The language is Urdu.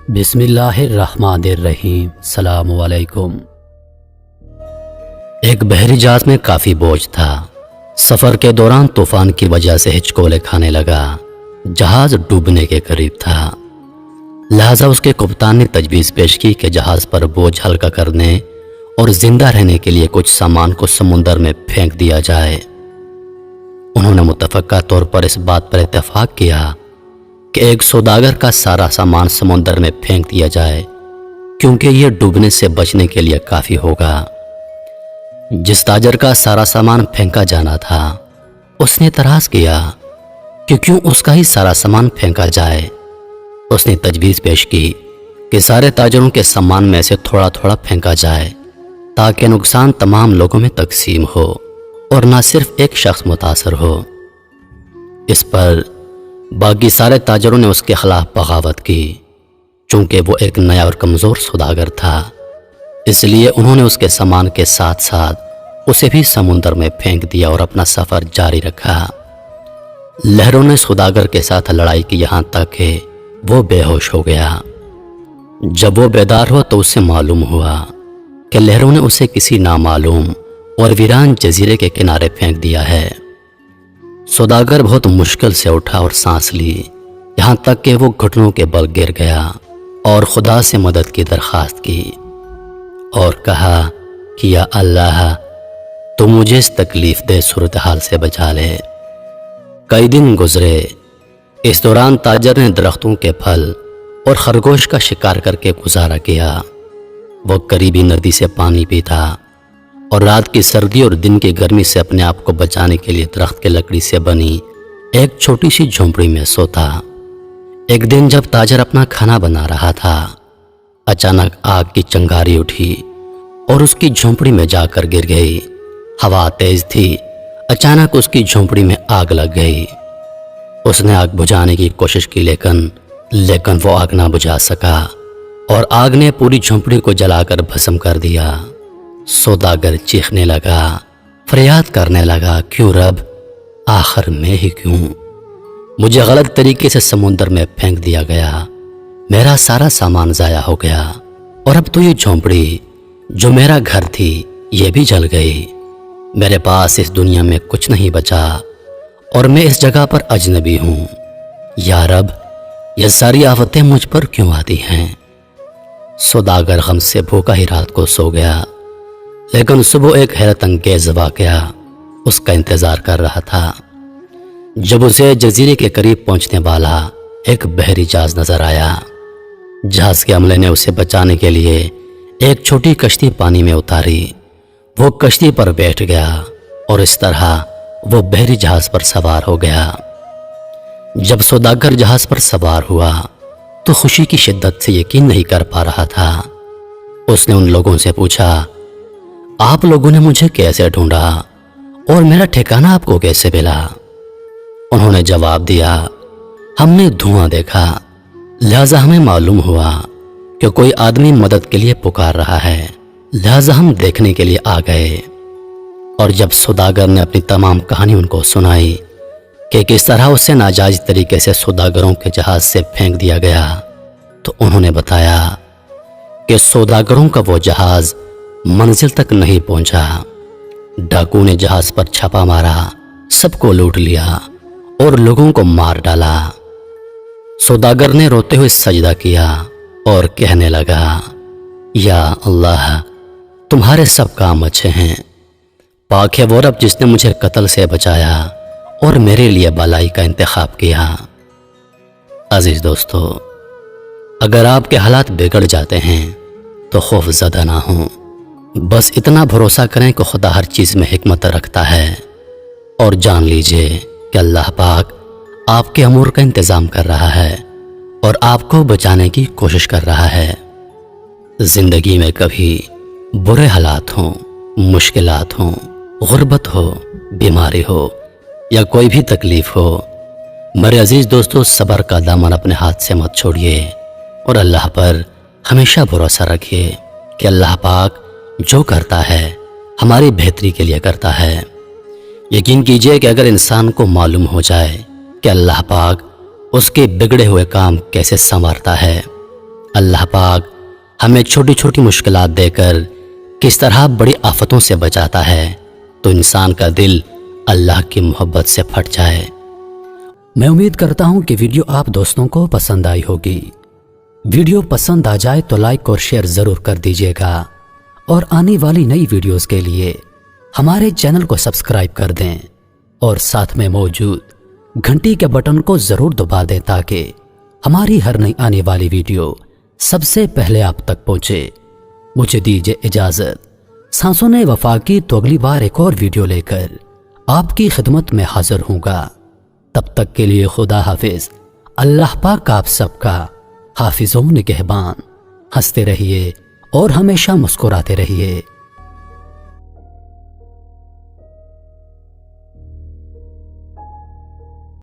بسم اللہ الرحمن الرحیم۔ السلام علیکم۔ ایک بحری جہاز میں کافی بوجھ تھا۔ سفر کے دوران طوفان کی وجہ سے ہچکولے کھانے لگا۔ جہاز ڈوبنے کے قریب تھا، لہذا اس کے کپتان نے تجویز پیش کی کہ جہاز پر بوجھ ہلکا کرنے اور زندہ رہنے کے لیے کچھ سامان کو سمندر میں پھینک دیا جائے۔ انہوں نے متفقہ طور پر اس بات پر اتفاق کیا کہ ایک سوداگر کا سارا سامان سمندر میں پھینک دیا جائے، کیونکہ یہ ڈوبنے سے بچنے کے لیے کافی ہوگا۔ جس تاجر کا سارا سامان پھینکا جانا تھا، اس نے اعتراض کیا کہ کیوں اس کا ہی سارا سامان پھینکا جائے۔ اس نے تجویز پیش کی کہ سارے تاجروں کے سامان میں سے تھوڑا تھوڑا پھینکا جائے تاکہ نقصان تمام لوگوں میں تقسیم ہو اور نہ صرف ایک شخص متاثر ہو۔ اس پر باقی سارے تاجروں نے اس کے خلاف بغاوت کی۔ چونکہ وہ ایک نیا اور کمزور سوداگر تھا، اس لیے انہوں نے اس کے سامان کے ساتھ ساتھ اسے بھی سمندر میں پھینک دیا اور اپنا سفر جاری رکھا۔ لہروں نے سوداگر کے ساتھ لڑائی کی یہاں تک کہ وہ بے ہوش ہو گیا۔ جب وہ بیدار ہوا تو اسے معلوم ہوا کہ لہروں نے اسے کسی نامعلوم اور ویران جزیرے کے کنارے پھینک دیا ہے۔ سوداگر بہت مشکل سے اٹھا اور سانس لی، یہاں تک کہ وہ گھٹنوں کے بل گر گیا اور خدا سے مدد کی درخواست کی اور کہا کہ یا اللہ، تو مجھے اس تکلیف دہ صورتحال سے بچا لے۔ کئی دن گزرے۔ اس دوران تاجر نے درختوں کے پھل اور خرگوش کا شکار کر کے گزارا کیا۔ وہ قریبی ندی سے پانی پیتا اور رات کی سردی اور دن کی گرمی سے اپنے آپ کو بچانے کے لیے درخت کے لکڑی سے بنی ایک چھوٹی سی جھونپڑی میں سوتا۔ ایک دن جب تاجر اپنا کھانا بنا رہا تھا، اچانک آگ کی چنگاری اٹھی اور اس کی جھونپڑی میں جا کر گر گئی۔ ہوا تیز تھی، اچانک اس کی جھونپڑی میں آگ لگ گئی۔ اس نے آگ بجھانے کی کوشش کی لیکن وہ آگ نہ بجھا سکا اور آگ نے پوری جھونپڑی کو جلا کر بھسم کر دیا۔ سوداگر چیخنے لگا، فریاد کرنے لگا، کیوں رب، آخر میں ہی کیوں؟ مجھے غلط طریقے سے سمندر میں پھینک دیا گیا، میرا سارا سامان ضائع ہو گیا اور اب تو یہ جھونپڑی جو میرا گھر تھی یہ بھی جل گئی۔ میرے پاس اس دنیا میں کچھ نہیں بچا اور میں اس جگہ پر اجنبی ہوں۔ یا رب، یہ ساری آفتیں مجھ پر کیوں آتی ہیں؟ سوداگر غم سے بھوکا ہی رات کو سو گیا، لیکن صبح ایک حیرت انگیز واقعہ اس کا انتظار کر رہا تھا۔ جب اسے جزیرے کے قریب پہنچنے والا ایک بحری جہاز نظر آیا، جہاز کے عملے نے اسے بچانے کے لیے ایک چھوٹی کشتی پانی میں اتاری۔ وہ کشتی پر بیٹھ گیا اور اس طرح وہ بحری جہاز پر سوار ہو گیا۔ جب سوداگر جہاز پر سوار ہوا تو خوشی کی شدت سے یقین نہیں کر پا رہا تھا۔ اس نے ان لوگوں سے پوچھا، آپ لوگوں نے مجھے کیسے ڈھونڈا اور میرا ٹھکانہ آپ کو کیسے ملا؟ انہوں نے جواب دیا، ہم نے دھواں دیکھا، لہذا ہمیں معلوم ہوا کہ کوئی آدمی مدد کے لیے پکار رہا ہے، لہذا ہم دیکھنے کے لیے آ گئے۔ اور جب سوداگر نے اپنی تمام کہانی ان کو سنائی کہ کس طرح اسے ناجائز طریقے سے سوداگروں کے جہاز سے پھینک دیا گیا، تو انہوں نے بتایا کہ سوداگروں کا وہ جہاز منزل تک نہیں پہنچا۔ ڈاکو نے جہاز پر چھاپا مارا، سب کو لوٹ لیا اور لوگوں کو مار ڈالا۔ سوداگر نے روتے ہوئے سجدہ کیا اور کہنے لگا، یا اللہ، تمہارے سب کام اچھے ہیں، پاک ہے وہ رب جس نے مجھے قتل سے بچایا اور میرے لیے بھلائی کا انتخاب کیا۔ عزیز دوستو، اگر آپ کے حالات بگڑ جاتے ہیں تو خوف زدہ نہ ہوں، بس اتنا بھروسہ کریں کہ خدا ہر چیز میں حکمت رکھتا ہے، اور جان لیجئے کہ اللہ پاک آپ کے امور کا انتظام کر رہا ہے اور آپ کو بچانے کی کوشش کر رہا ہے۔ زندگی میں کبھی برے حالات ہوں، مشکلات ہوں، غربت ہو، بیماری ہو یا کوئی بھی تکلیف ہو، میرے عزیز دوستو، صبر کا دامن اپنے ہاتھ سے مت چھوڑیے اور اللہ پر ہمیشہ بھروسہ رکھیے کہ اللہ پاک جو کرتا ہے ہماری بہتری کے لیے کرتا ہے۔ یقین کیجئے کہ اگر انسان کو معلوم ہو جائے کہ اللہ پاک اس کے بگڑے ہوئے کام کیسے سنوارتا ہے، اللہ پاک ہمیں چھوٹی چھوٹی مشکلات دے کر کس طرح بڑی آفتوں سے بچاتا ہے تو انسان کا دل اللہ کی محبت سے پھٹ جائے۔ میں امید کرتا ہوں کہ ویڈیو آپ دوستوں کو پسند آئی ہوگی۔ ویڈیو پسند آ جائے تو لائک اور شیئر ضرور کر دیجیے گا، اور آنے والی نئی ویڈیوز کے لیے ہمارے چینل کو سبسکرائب کر دیں اور ساتھ میں موجود گھنٹی کے بٹن کو ضرور دبا دیں تاکہ ہماری ہر نئی آنے والی ویڈیو سب سے پہلے آپ تک پہنچے۔ مجھے دیجیے اجازت۔ سانسوں نے وفا کی تو اگلی بار ایک اور ویڈیو لے کر آپ کی خدمت میں حاضر ہوں گا۔ تب تک کے لیے خدا حافظ۔ اللہ پاک آپ سب کا حافظ و نگہبان۔ ہنستے رہیے اور ہمیشہ مسکراتے رہیے۔